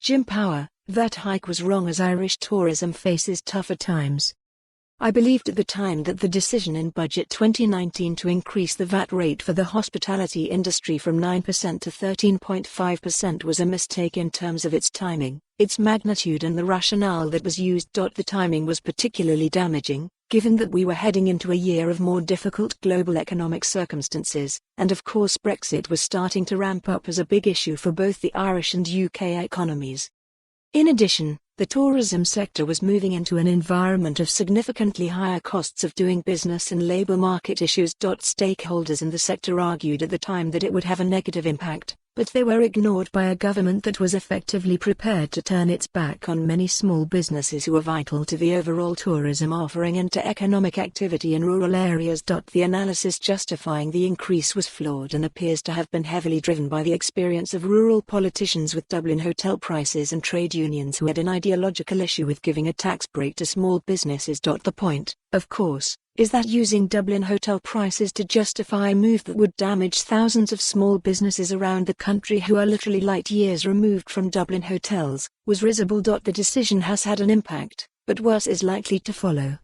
Jim Power, that hike was wrong as Irish tourism faces tougher times. I believed at the time that the decision in Budget 2019 to increase the VAT rate for the hospitality industry from 9% to 13.5% was a mistake in terms of its timing, its magnitude and the rationale that was used. The timing was particularly damaging, given that we were heading into a year of more difficult global economic circumstances, and of course Brexit was starting to ramp up as a big issue for both the Irish and UK economies. In addition, the tourism sector was moving into an environment of significantly higher costs of doing business and labour market issues. Stakeholders in the sector argued at the time that it would have a negative impact, but they were ignored by a government that was effectively prepared to turn its back on many small businesses who are vital to the overall tourism offering and to economic activity in rural areas. The analysis justifying the increase was flawed and appears to have been heavily driven by the experience of rural politicians with Dublin hotel prices and trade unions who had an ideological issue with giving a tax break to small businesses. The point, of course, is that using Dublin hotel prices to justify a move that would damage thousands of small businesses around the country who are literally light years removed from Dublin hotels, was risible. The decision has had an impact, but worse is likely to follow.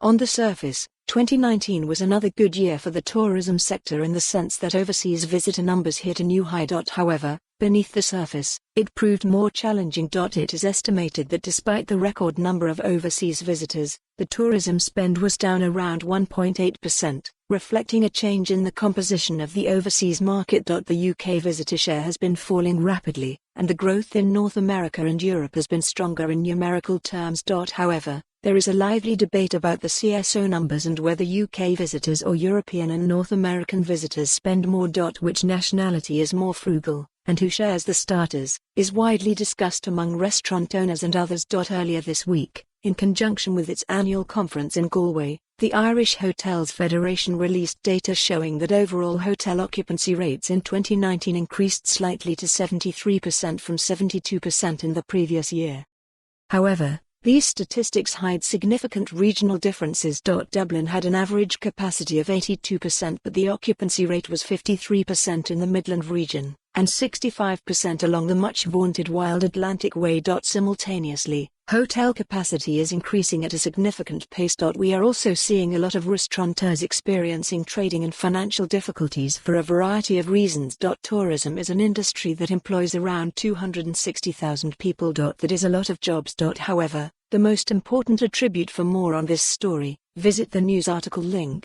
On the surface, 2019 was another good year for the tourism sector in the sense that overseas visitor numbers hit a new high. However, beneath the surface, it proved more challenging. It is estimated that despite the record number of overseas visitors, the tourism spend was down around 1.8%, reflecting a change in the composition of the overseas market. The UK visitor share has been falling rapidly, and the growth in North America and Europe has been stronger in numerical terms. However, there is a lively debate about the CSO numbers and whether UK visitors or European and North American visitors spend more. Which nationality is more frugal, and who shares the starters, is widely discussed among restaurant owners and others. Earlier this week, in conjunction with its annual conference in Galway, the Irish Hotels Federation released data showing that overall hotel occupancy rates in 2019 increased slightly to 73% from 72% in the previous year. However, these statistics hide significant regional differences. Dublin had an average capacity of 82%, but the occupancy rate was 53% in the Midland region, and 65% along the much-vaunted Wild Atlantic Way. Simultaneously, hotel capacity is increasing at a significant pace. We are also seeing a lot of restaurateurs experiencing trading and financial difficulties for a variety of reasons. Tourism is an industry that employs around 260,000 people. That is a lot of jobs. However, the most important attribute. For more on this story, visit the news article link.